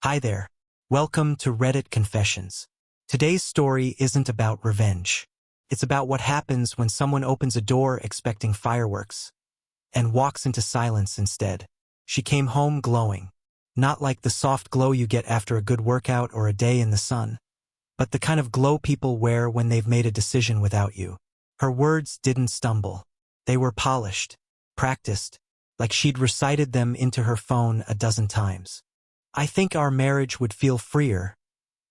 Hi there. Welcome to Reddit Confessions. Today's story isn't about revenge. It's about what happens when someone opens a door expecting fireworks and walks into silence instead. She came home glowing. Not like the soft glow you get after a good workout or a day in the sun, but the kind of glow people wear when they've made a decision without you. Her words didn't stumble. They were polished, practiced, like she'd recited them into her phone a dozen times. I think our marriage would feel freer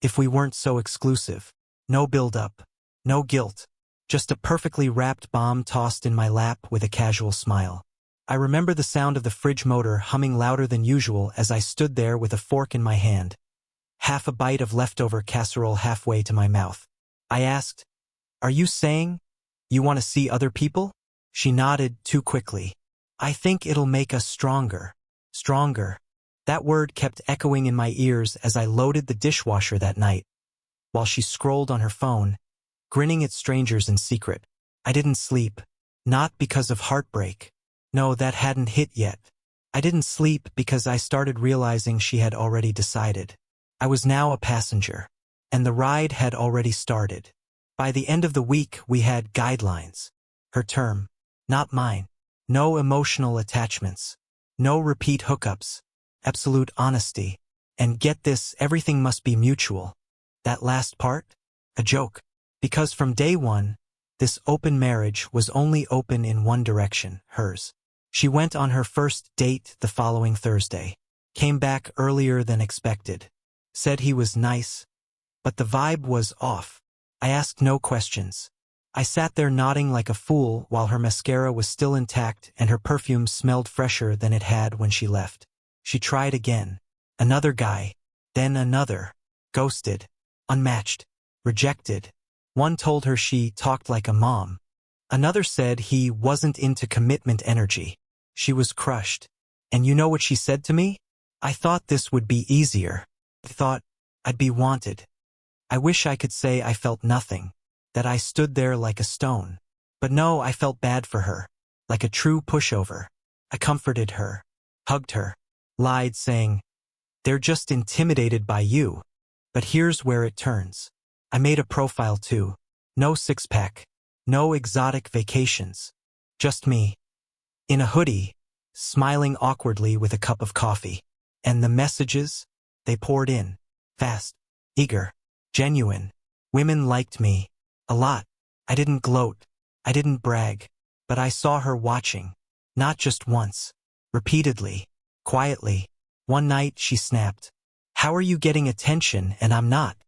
if we weren't so exclusive. No build-up, no guilt, just a perfectly wrapped bomb tossed in my lap with a casual smile. I remember the sound of the fridge motor humming louder than usual as I stood there with a fork in my hand, half a bite of leftover casserole halfway to my mouth. I asked, "Are you saying you want to see other people?" She nodded too quickly. "I think it'll make us stronger." Stronger. That word kept echoing in my ears as I loaded the dishwasher that night, while she scrolled on her phone, grinning at strangers in secret. I didn't sleep, not because of heartbreak. No, that hadn't hit yet. I didn't sleep because I started realizing she had already decided. I was now a passenger, and the ride had already started. By the end of the week, we had guidelines. Her term, not mine. No emotional attachments. No repeat hookups. Absolute honesty. And get this, everything must be mutual. That last part? A joke. Because from day one, this open marriage was only open in one direction, hers. She went on her first date the following Thursday. Came back earlier than expected. Said he was nice, but the vibe was off. I asked no questions. I sat there nodding like a fool while her mascara was still intact and her perfume smelled fresher than it had when she left. She tried again. Another guy. Then another. Ghosted. Unmatched. Rejected. One told her she talked like a mom. Another said he wasn't into commitment energy. She was crushed. And you know what she said to me? "I thought this would be easier. I thought I'd be wanted." I wish I could say I felt nothing, that I stood there like a stone. But no, I felt bad for her, like a true pushover. I comforted her, hugged her, lied saying, "They're just intimidated by you." But here's where it turns. I made a profile too. No six-pack. No exotic vacations. Just me. In a hoodie, smiling awkwardly with a cup of coffee. And the messages? They poured in. Fast. Eager. Genuine. Women liked me. A lot. I didn't gloat. I didn't brag. But I saw her watching. Not just once. Repeatedly. Quietly. One night she snapped, "How are you getting attention and I'm not?"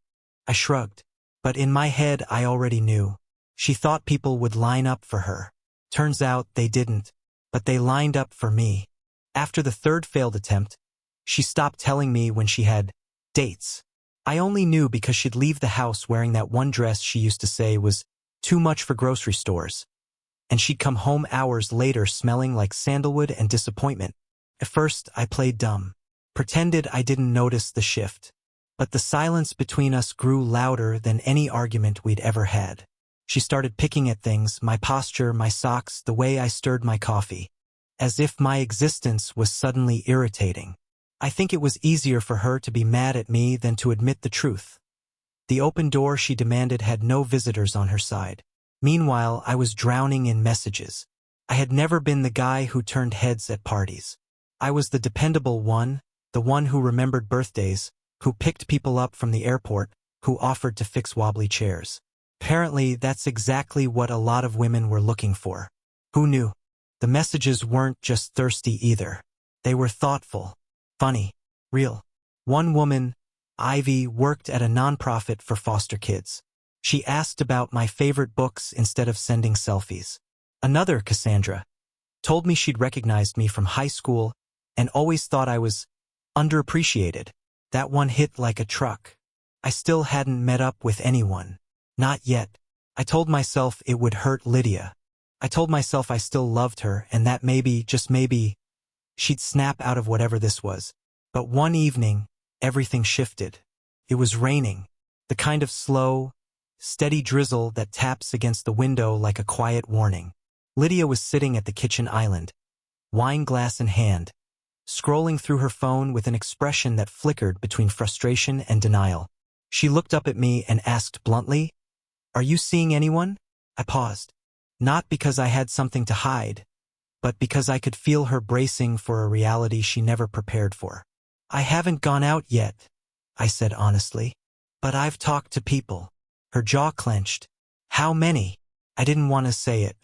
I shrugged. But in my head I already knew. She thought people would line up for her. Turns out they didn't. But they lined up for me. After the third failed attempt, she stopped telling me when she had dates. I only knew because she'd leave the house wearing that one dress she used to say was too much for grocery stores. And she'd come home hours later smelling like sandalwood and disappointment. At first, I played dumb. Pretended I didn't notice the shift. But the silence between us grew louder than any argument we'd ever had. She started picking at things, my posture, my socks, the way I stirred my coffee. As if my existence was suddenly irritating. I think it was easier for her to be mad at me than to admit the truth. The open door she demanded had no visitors on her side. Meanwhile, I was drowning in messages. I had never been the guy who turned heads at parties. I was the dependable one, the one who remembered birthdays, who picked people up from the airport, who offered to fix wobbly chairs. Apparently, that's exactly what a lot of women were looking for. Who knew? The messages weren't just thirsty either. They were thoughtful, funny, real. One woman, Ivy, worked at a nonprofit for foster kids. She asked about my favorite books instead of sending selfies. Another, Cassandra, told me she'd recognized me from high school and always thought I was underappreciated. That one hit like a truck. I still hadn't met up with anyone. Not yet. I told myself it would hurt Lydia. I told myself I still loved her and that maybe, just maybe, she'd snap out of whatever this was. But one evening, everything shifted. It was raining. The kind of slow, steady drizzle that taps against the window like a quiet warning. Lydia was sitting at the kitchen island, wine glass in hand, scrolling through her phone with an expression that flickered between frustration and denial. She looked up at me and asked bluntly, "Are you seeing anyone?" I paused. Not because I had something to hide, but because I could feel her bracing for a reality she never prepared for. "I haven't gone out yet," I said honestly. "But I've talked to people." Her jaw clenched. "How many?" I didn't want to say it,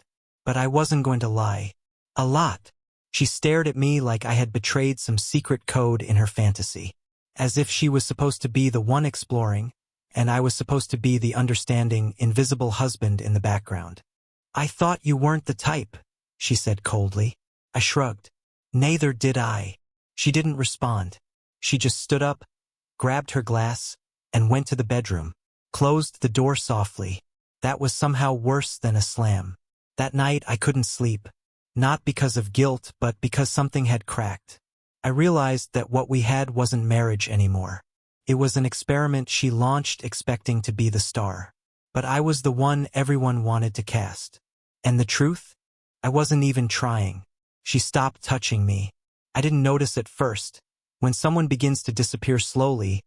but I wasn't going to lie. "A lot." She stared at me like I had betrayed some secret code in her fantasy, as if she was supposed to be the one exploring, and I was supposed to be the understanding, invisible husband in the background. "I thought you weren't the type," she said coldly. I shrugged. "Neither did I." She didn't respond. She just stood up, grabbed her glass, and went to the bedroom, closed the door softly. That was somehow worse than a slam. That night I couldn't sleep, not because of guilt but because something had cracked. I realized that what we had wasn't marriage anymore. It was an experiment she launched expecting to be the star. But I was the one everyone wanted to cast. And the truth? I wasn't even trying. She stopped touching me. I didn't notice at first. When someone begins to disappear slowly,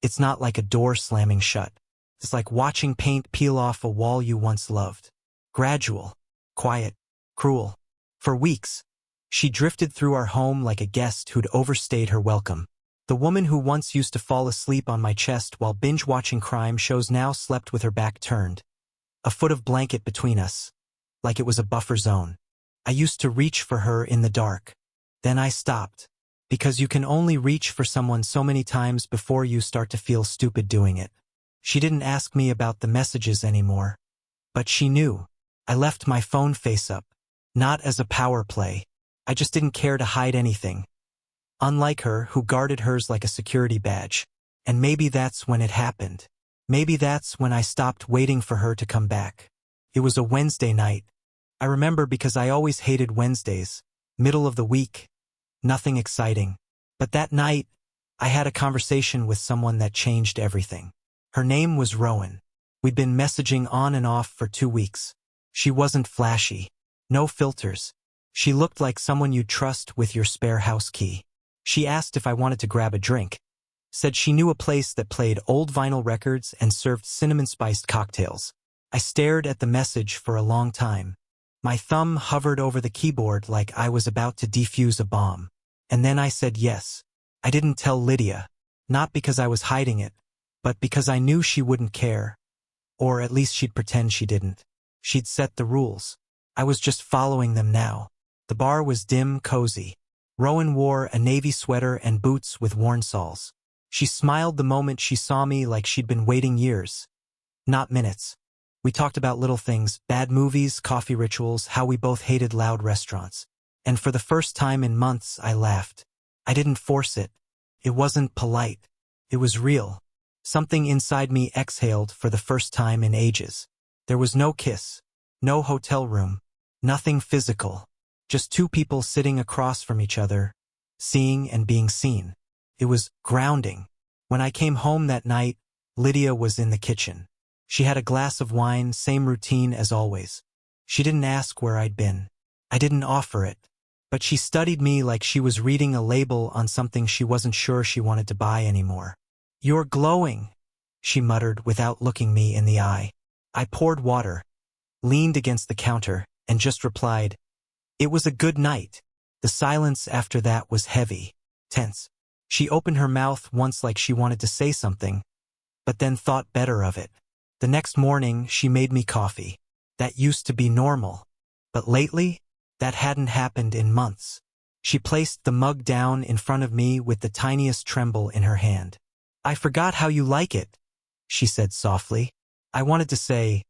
it's not like a door slamming shut. It's like watching paint peel off a wall you once loved. Gradual, quiet, cruel. For weeks, she drifted through our home like a guest who'd overstayed her welcome. The woman who once used to fall asleep on my chest while binge-watching crime shows now slept with her back turned, a foot of blanket between us, like it was a buffer zone. I used to reach for her in the dark. Then I stopped, because you can only reach for someone so many times before you start to feel stupid doing it. She didn't ask me about the messages anymore, but she knew. I left my phone face up, not as a power play. I just didn't care to hide anything. Unlike her, who guarded hers like a security badge. And maybe that's when it happened. Maybe that's when I stopped waiting for her to come back. It was a Wednesday night. I remember because I always hated Wednesdays. Middle of the week. Nothing exciting. But that night, I had a conversation with someone that changed everything. Her name was Rowan. We'd been messaging on and off for 2 weeks. She wasn't flashy. No filters. She looked like someone you'd trust with your spare house key. She asked if I wanted to grab a drink. Said she knew a place that played old vinyl records and served cinnamon-spiced cocktails. I stared at the message for a long time. My thumb hovered over the keyboard like I was about to defuse a bomb. And then I said yes. I didn't tell Lydia. Not because I was hiding it, but because I knew she wouldn't care. Or at least she'd pretend she didn't. She'd set the rules. I was just following them now. The bar was dim, cozy. Rowan wore a navy sweater and boots with worn soles. She smiled the moment she saw me like she'd been waiting years. Not minutes. We talked about little things, bad movies, coffee rituals, how we both hated loud restaurants. And for the first time in months, I laughed. I didn't force it. It wasn't polite. It was real. Something inside me exhaled for the first time in ages. There was no kiss. No hotel room. Nothing physical. Just two people sitting across from each other, seeing and being seen. It was grounding. When I came home that night, Lydia was in the kitchen. She had a glass of wine, same routine as always. She didn't ask where I'd been. I didn't offer it. But she studied me like she was reading a label on something she wasn't sure she wanted to buy anymore. "You're glowing," she muttered without looking me in the eye. I poured water, leaned against the counter, and just replied, "It was a good night." The silence after that was heavy, tense. She opened her mouth once like she wanted to say something, but then thought better of it. The next morning, she made me coffee. That used to be normal. But lately, that hadn't happened in months. She placed the mug down in front of me with the tiniest tremble in her hand. "I forgot how you like it," she said softly. I wanted to say,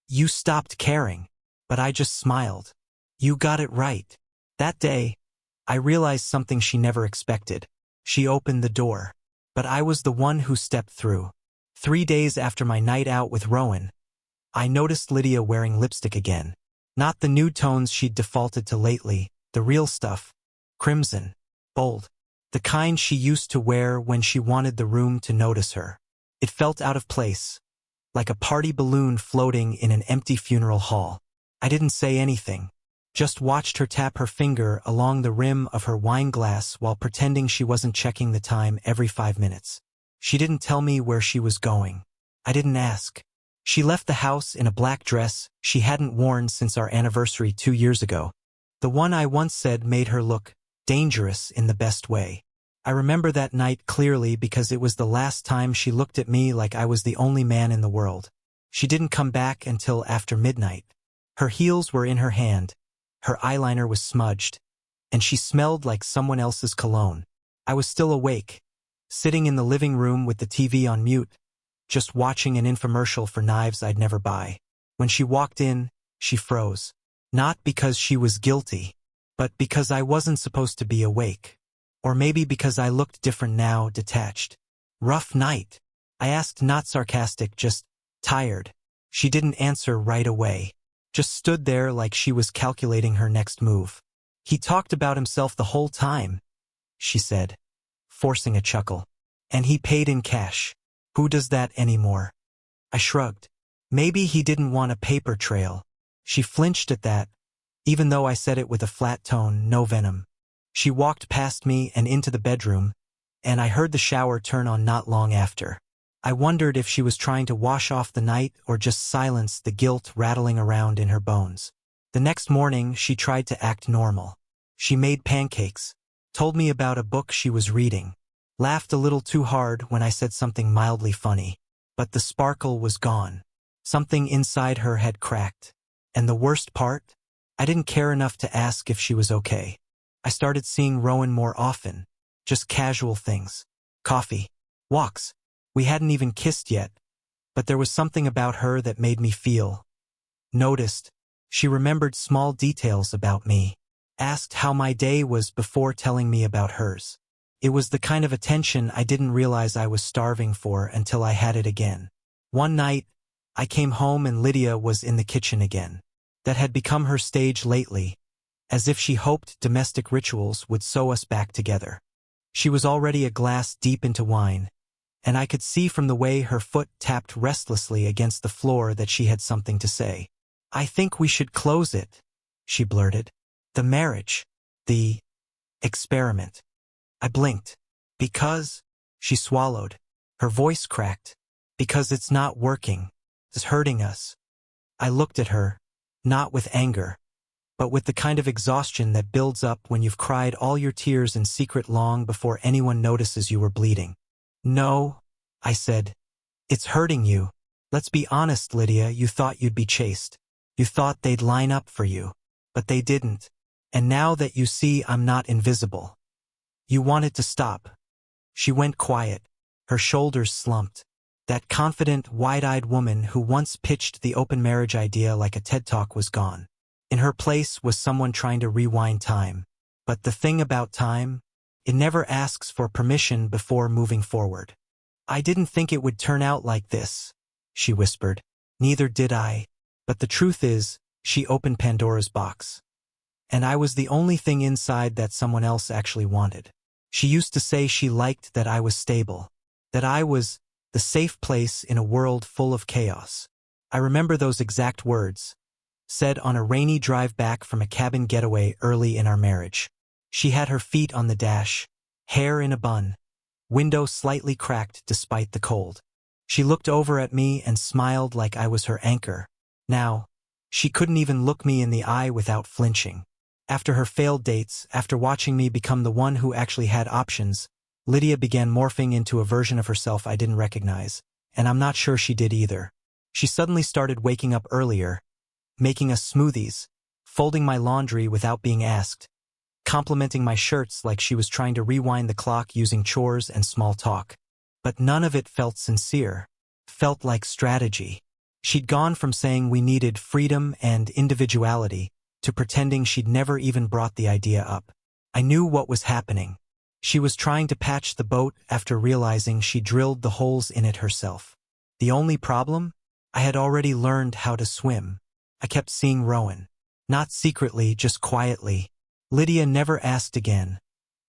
"You stopped caring," but I just smiled. "You got it right." That day, I realized something she never expected. She opened the door, but I was the one who stepped through. 3 days after my night out with Rowan, I noticed Lydia wearing lipstick again. Not the nude tones she'd defaulted to lately, the real stuff. Crimson, bold. The kind she used to wear when she wanted the room to notice her. It felt out of place, like a party balloon floating in an empty funeral hall. I didn't say anything. Just watched her tap her finger along the rim of her wine glass while pretending she wasn't checking the time every 5 minutes. She didn't tell me where she was going. I didn't ask. She left the house in a black dress she hadn't worn since our anniversary 2 years ago. The one I once said made her look dangerous in the best way. I remember that night clearly because it was the last time she looked at me like I was the only man in the world. She didn't come back until after midnight. Her heels were in her hand, her eyeliner was smudged, and she smelled like someone else's cologne. I was still awake, sitting in the living room with the TV on mute, just watching an infomercial for knives I'd never buy. When she walked in, she froze. Not because she was guilty, but because I wasn't supposed to be awake. Or maybe because I looked different now, detached. Rough night. I asked, not sarcastic, just tired. She didn't answer right away. Just stood there like she was calculating her next move. He talked about himself the whole time, she said, forcing a chuckle. And he paid in cash. Who does that anymore? I shrugged. Maybe he didn't want a paper trail. She flinched at that, even though I said it with a flat tone, no venom. She walked past me and into the bedroom, and I heard the shower turn on not long after. I wondered if she was trying to wash off the night or just silence the guilt rattling around in her bones. The next morning, she tried to act normal. She made pancakes, told me about a book she was reading, laughed a little too hard when I said something mildly funny. But the sparkle was gone. Something inside her had cracked. And the worst part? I didn't care enough to ask if she was okay. I started seeing Rowan more often. Just casual things. Coffee. Walks. We hadn't even kissed yet. But there was something about her that made me feel. Noticed. She remembered small details about me. Asked how my day was before telling me about hers. It was the kind of attention I didn't realize I was starving for until I had it again. One night, I came home and Lydia was in the kitchen again. That had become her stage lately, as if she hoped domestic rituals would sew us back together. She was already a glass deep into wine, and I could see from the way her foot tapped restlessly against the floor that she had something to say. "I think we should close it," she blurted. "The marriage. The experiment." I blinked. "Because?" She swallowed. Her voice cracked. "Because it's not working. It's hurting us." I looked at her, not with anger, but with the kind of exhaustion that builds up when you've cried all your tears in secret long before anyone notices you were bleeding. "No," I said. "It's hurting you. Let's be honest, Lydia, you thought you'd be chaste. You thought they'd line up for you. But they didn't. And now that you see I'm not invisible, you want it to stop." She went quiet. Her shoulders slumped. That confident, wide-eyed woman who once pitched the open marriage idea like a TED Talk was gone. In her place was someone trying to rewind time. But the thing about time, it never asks for permission before moving forward. "I didn't think it would turn out like this," she whispered. "Neither did I. But the truth is, she opened Pandora's box. And I was the only thing inside that someone else actually wanted. She used to say she liked that I was stable, that I was the safe place in a world full of chaos. I remember those exact words, said on a rainy drive back from a cabin getaway early in our marriage. She had her feet on the dash, hair in a bun, window slightly cracked despite the cold. She looked over at me and smiled like I was her anchor. Now, she couldn't even look me in the eye without flinching. After her failed dates, after watching me become the one who actually had options, Lydia began morphing into a version of herself I didn't recognize, and I'm not sure she did either. She suddenly started waking up earlier, making us smoothies, folding my laundry without being asked, complimenting my shirts like she was trying to rewind the clock using chores and small talk. But none of it felt sincere, felt like strategy. She'd gone from saying we needed freedom and individuality to pretending she'd never even brought the idea up. I knew what was happening. She was trying to patch the boat after realizing she drilled the holes in it herself. The only problem? I had already learned how to swim. I kept seeing Rowan. Not secretly, just quietly. Lydia never asked again,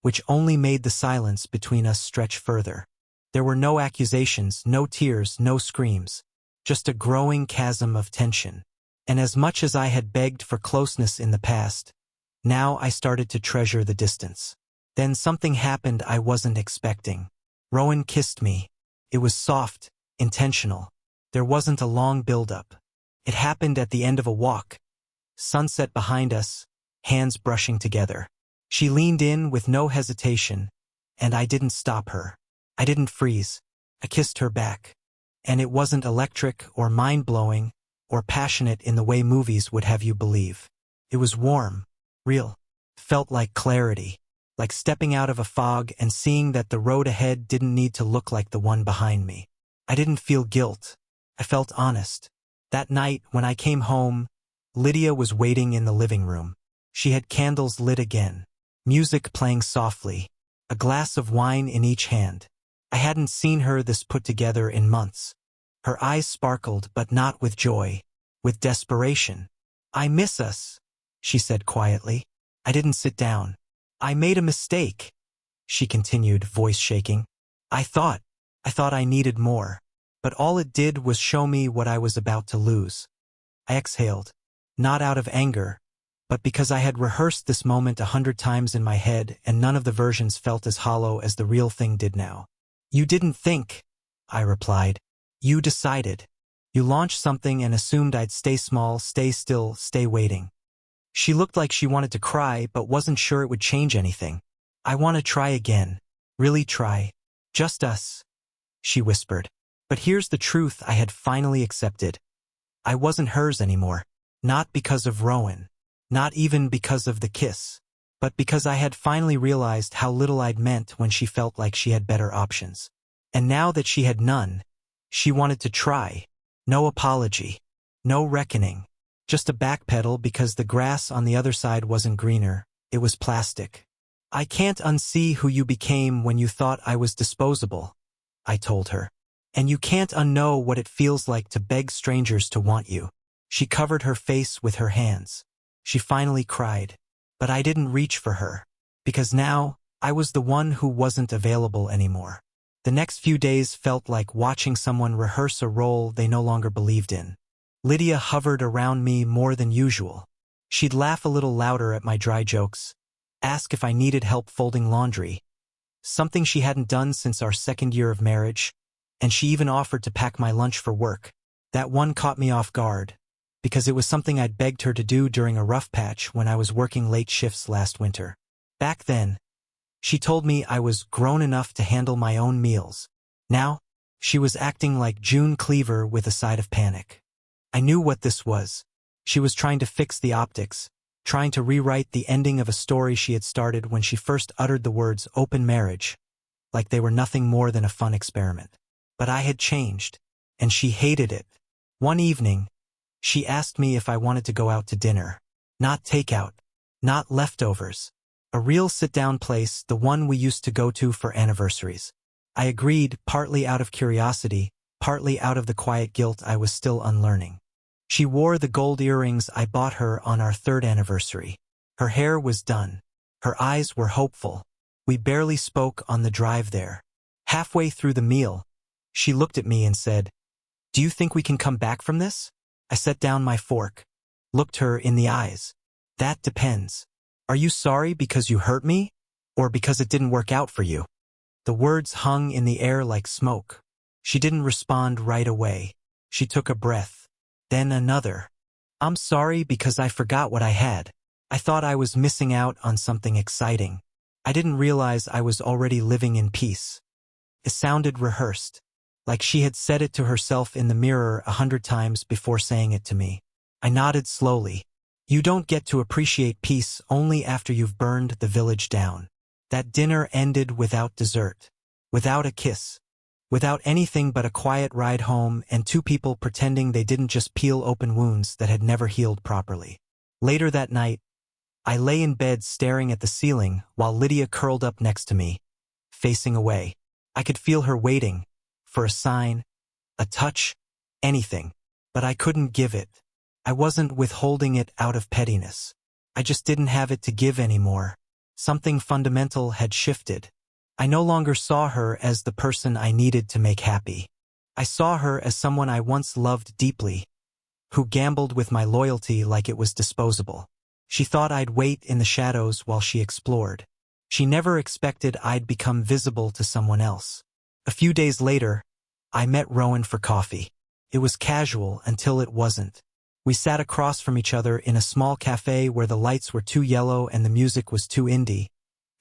which only made the silence between us stretch further. There were no accusations, no tears, no screams. Just a growing chasm of tension. And as much as I had begged for closeness in the past, now I started to treasure the distance. Then something happened I wasn't expecting. Rowan kissed me. It was soft, intentional. There wasn't a long build-up. It happened at the end of a walk. Sunset behind us, hands brushing together. She leaned in with no hesitation, and I didn't stop her. I didn't freeze. I kissed her back. And it wasn't electric or mind-blowing or passionate in the way movies would have you believe. It was warm, real, felt like clarity, like stepping out of a fog and seeing that the road ahead didn't need to look like the one behind me. I didn't feel guilt. I felt honest. That night, when I came home, Lydia was waiting in the living room. She had candles lit again, music playing softly, a glass of wine in each hand. I hadn't seen her this put together in months. Her eyes sparkled, but not with joy, with desperation. "I miss us," she said quietly. I didn't sit down. "I made a mistake," she continued, voice shaking. I thought I needed more, but all it did was show me what I was about to lose. I exhaled, not out of anger, but because I had rehearsed this moment 100 times in my head and none of the versions felt as hollow as the real thing did now. "You didn't think," I replied. "You decided. You launched something and assumed I'd stay small, stay still, stay waiting." She looked like she wanted to cry but wasn't sure it would change anything. "I want to try again. Really try. Just us," she whispered. But here's the truth I had finally accepted. I wasn't hers anymore. Not because of Rowan. Not even because of the kiss. But because I had finally realized how little I'd meant when she felt like she had better options. And now that she had none, she wanted to try. No apology. No reckoning. Just a backpedal because the grass on the other side wasn't greener. It was plastic. "I can't unsee who you became when you thought I was disposable," I told her. "And you can't unknow what it feels like to beg strangers to want you." She covered her face with her hands. She finally cried. But I didn't reach for her. Because now, I was the one who wasn't available anymore. The next few days felt like watching someone rehearse a role they no longer believed in. Lydia hovered around me more than usual. She'd laugh a little louder at my dry jokes, ask if I needed help folding laundry, something she hadn't done since our second year of marriage, and she even offered to pack my lunch for work. That one caught me off guard, because it was something I'd begged her to do during a rough patch when I was working late shifts last winter. Back then, she told me I was grown enough to handle my own meals. Now, she was acting like June Cleaver with a side of panic. I knew what this was. She was trying to fix the optics, trying to rewrite the ending of a story she had started when she first uttered the words open marriage, like they were nothing more than a fun experiment. But I had changed, and she hated it. One evening, she asked me if I wanted to go out to dinner. Not takeout, not leftovers. A real sit-down place, the one we used to go to for anniversaries. I agreed, partly out of curiosity, partly out of the quiet guilt I was still unlearning. She wore the gold earrings I bought her on our 3rd anniversary. Her hair was done. Her eyes were hopeful. We barely spoke on the drive there. Halfway through the meal, she looked at me and said, "Do you think we can come back from this?" I set down my fork, looked her in the eyes. "That depends. Are you sorry because you hurt me, or because it didn't work out for you?" The words hung in the air like smoke. She didn't respond right away. She took a breath, then another. "I'm sorry because I forgot what I had. I thought I was missing out on something exciting. I didn't realize I was already living in peace." It sounded rehearsed, like she had said it to herself in the mirror 100 times before saying it to me. I nodded slowly. "You don't get to appreciate peace only after you've burned the village down." That dinner ended without dessert, without a kiss, without anything but a quiet ride home and 2 people pretending they didn't just peel open wounds that had never healed properly. Later that night, I lay in bed staring at the ceiling while Lydia curled up next to me, facing away. I could feel her waiting for a sign, a touch, anything, but I couldn't give it. I wasn't withholding it out of pettiness. I just didn't have it to give anymore. Something fundamental had shifted. I no longer saw her as the person I needed to make happy. I saw her as someone I once loved deeply, who gambled with my loyalty like it was disposable. She thought I'd wait in the shadows while she explored. She never expected I'd become visible to someone else. A few days later, I met Rowan for coffee. It was casual until it wasn't. We sat across from each other in a small cafe where the lights were too yellow and the music was too indie,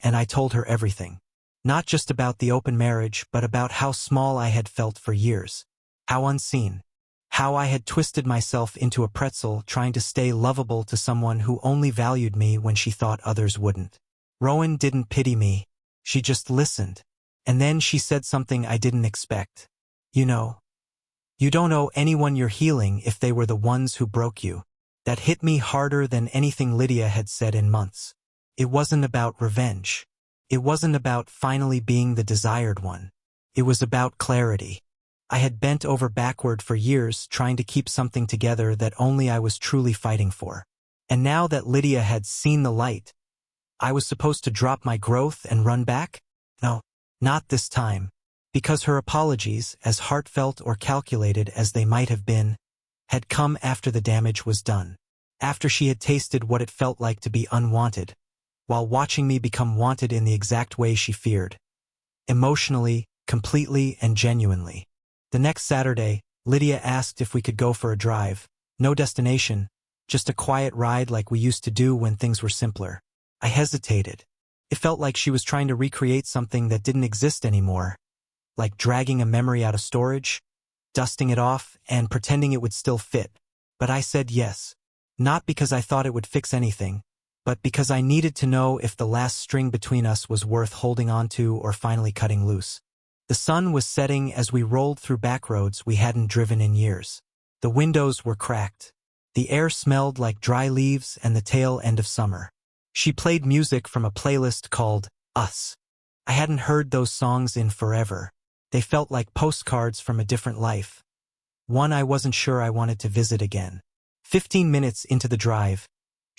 and I told her everything. Not just about the open marriage, but about how small I had felt for years. How unseen. How I had twisted myself into a pretzel trying to stay lovable to someone who only valued me when she thought others wouldn't. Rowan didn't pity me. She just listened. And then she said something I didn't expect. You know, you don't owe anyone your healing if they were the ones who broke you. That hit me harder than anything Lydia had said in months. It wasn't about revenge. It wasn't about finally being the desired one. It was about clarity. I had bent over backward for years trying to keep something together that only I was truly fighting for. And now that Lydia had seen the light, I was supposed to drop my growth and run back? No, not this time. Because her apologies, as heartfelt or calculated as they might have been, had come after the damage was done. After she had tasted what it felt like to be unwanted, while watching me become wanted in the exact way she feared. Emotionally, completely, and genuinely. The next Saturday, Lydia asked if we could go for a drive. No destination, just a quiet ride like we used to do when things were simpler. I hesitated. It felt like she was trying to recreate something that didn't exist anymore. Like dragging a memory out of storage, dusting it off, and pretending it would still fit. But I said yes. Not because I thought it would fix anything, but because I needed to know if the last string between us was worth holding on to or finally cutting loose. The sun was setting as we rolled through backroads we hadn't driven in years. The windows were cracked. The air smelled like dry leaves and the tail end of summer. She played music from a playlist called Us. I hadn't heard those songs in forever. They felt like postcards from a different life. One I wasn't sure I wanted to visit again. 15 minutes into the drive,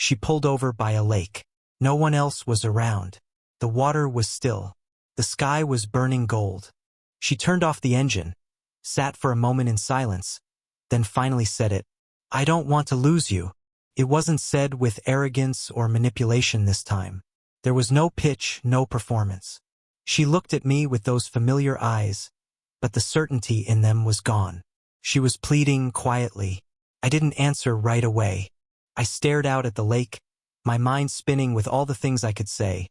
she pulled over by a lake. No one else was around. The water was still. The sky was burning gold. She turned off the engine, sat for a moment in silence, then finally said it. I don't want to lose you. It wasn't said with arrogance or manipulation this time. There was no pitch, no performance. She looked at me with those familiar eyes, but the certainty in them was gone. She was pleading quietly. I didn't answer right away. I stared out at the lake, my mind spinning with all the things I could say.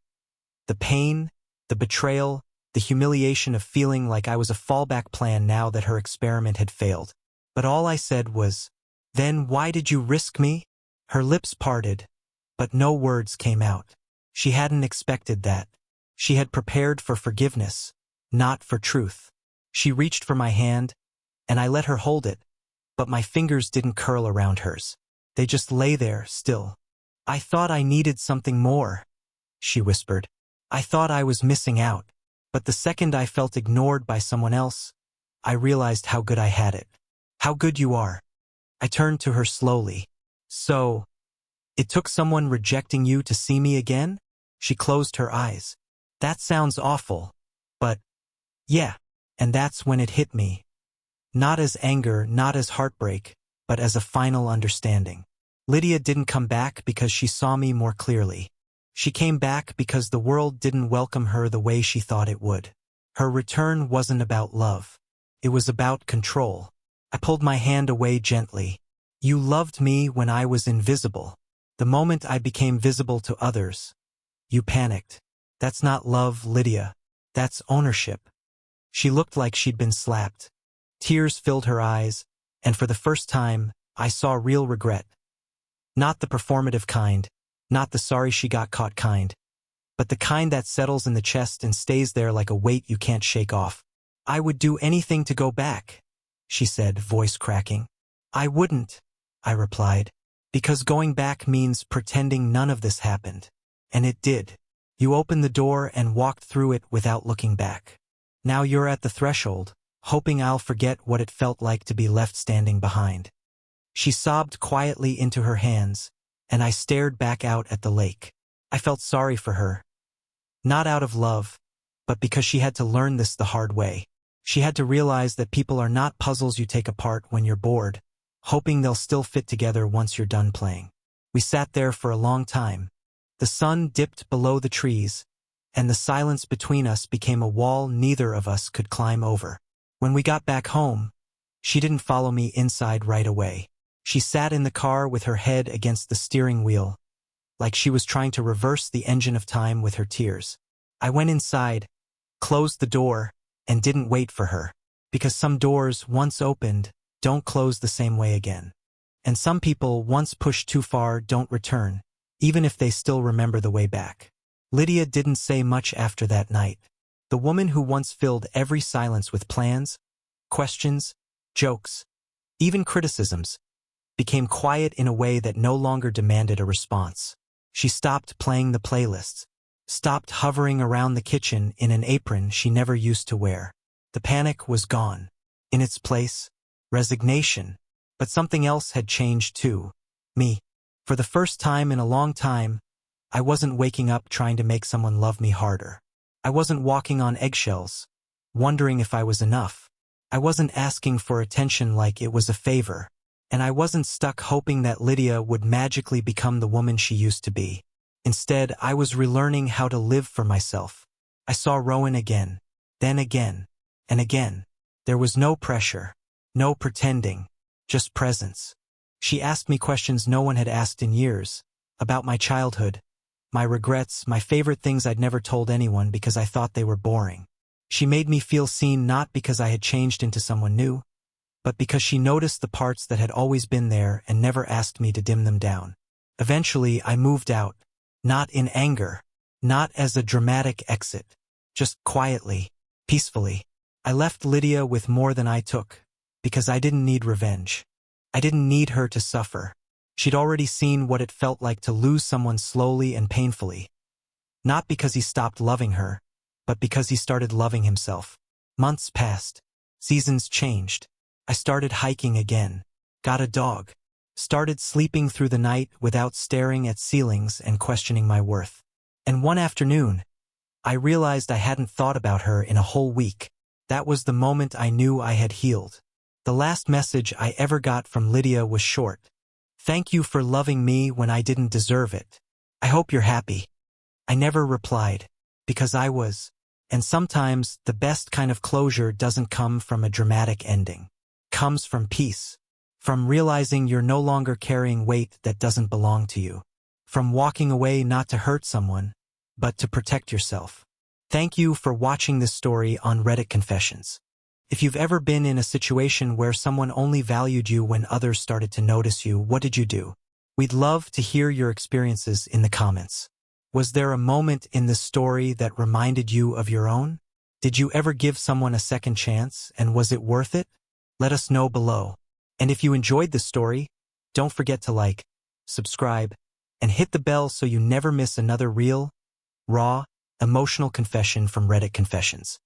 The pain, the betrayal, the humiliation of feeling like I was a fallback plan now that her experiment had failed. But all I said was, "Then why did you risk me?" Her lips parted, but no words came out. She hadn't expected that. She had prepared for forgiveness, not for truth. She reached for my hand, and I let her hold it, but my fingers didn't curl around hers. They just lay there, still. I thought I needed something more, she whispered. I thought I was missing out, but the second I felt ignored by someone else, I realized how good I had it. How good you are. I turned to her slowly. So, it took someone rejecting you to see me again? She closed her eyes. That sounds awful, but yeah, and that's when it hit me. Not as anger, not as heartbreak, but as a final understanding. Lydia didn't come back because she saw me more clearly. She came back because the world didn't welcome her the way she thought it would. Her return wasn't about love. It was about control. I pulled my hand away gently. You loved me when I was invisible. The moment I became visible to others, you panicked. That's not love, Lydia. That's ownership. She looked like she'd been slapped. Tears filled her eyes, and for the first time, I saw real regret. Not the performative kind, not the sorry she got caught kind, but the kind that settles in the chest and stays there like a weight you can't shake off. I would do anything to go back, she said, voice cracking. I wouldn't, I replied, because going back means pretending none of this happened. And it did. You opened the door and walked through it without looking back. Now you're at the threshold, hoping I'll forget what it felt like to be left standing behind. She sobbed quietly into her hands, and I stared back out at the lake. I felt sorry for her. Not out of love, but because she had to learn this the hard way. She had to realize that people are not puzzles you take apart when you're bored. hoping they'll still fit together once you're done playing. We sat there for a long time. The sun dipped below the trees, and the silence between us became a wall neither of us could climb over. When we got back home, she didn't follow me inside right away. She sat in the car with her head against the steering wheel, like she was trying to reverse the engine of time with her tears. I went inside, closed the door, and didn't wait for her. Because some doors, once opened, don't close the same way again. And some people, once pushed too far, don't return, even if they still remember the way back. Lydia didn't say much after that night. The woman who once filled every silence with plans, questions, jokes, even criticisms, became quiet in a way that no longer demanded a response. She stopped playing the playlists, stopped hovering around the kitchen in an apron she never used to wear. The panic was gone. In its place, resignation. But something else had changed too. Me. For the first time in a long time, I wasn't waking up trying to make someone love me harder. I wasn't walking on eggshells, wondering if I was enough. I wasn't asking for attention like it was a favor. And I wasn't stuck hoping that Lydia would magically become the woman she used to be. Instead, I was relearning how to live for myself. I saw Rowan again, then again, and again. There was no pressure, no pretending, just presence. She asked me questions no one had asked in years, about my childhood, my regrets, my favorite things I'd never told anyone because I thought they were boring. She made me feel seen not because I had changed into someone new, but because she noticed the parts that had always been there and never asked me to dim them down. Eventually, I moved out, not in anger, not as a dramatic exit, just quietly, peacefully. I left Lydia with more than I took, because I didn't need revenge. I didn't need her to suffer. She'd already seen what it felt like to lose someone slowly and painfully. Not because he stopped loving her, but because he started loving himself. Months passed. Seasons changed. I started hiking again, got a dog, started sleeping through the night without staring at ceilings and questioning my worth. And one afternoon, I realized I hadn't thought about her in a whole week. That was the moment I knew I had healed. The last message I ever got from Lydia was short. Thank you for loving me when I didn't deserve it. I hope you're happy. I never replied, because I was. And sometimes the best kind of closure doesn't come from a dramatic ending. Comes from peace, from realizing you're no longer carrying weight that doesn't belong to you, from walking away not to hurt someone, but to protect yourself. Thank you for watching this story on Reddit Confessions. If you've ever been in a situation where someone only valued you when others started to notice you, what did you do? We'd love to hear your experiences in the comments. Was there a moment in this story that reminded you of your own? Did you ever give someone a second chance, and was it worth it? Let us know below. And if you enjoyed this story, don't forget to like, subscribe, and hit the bell so you never miss another real, raw, emotional confession from Reddit Confessions.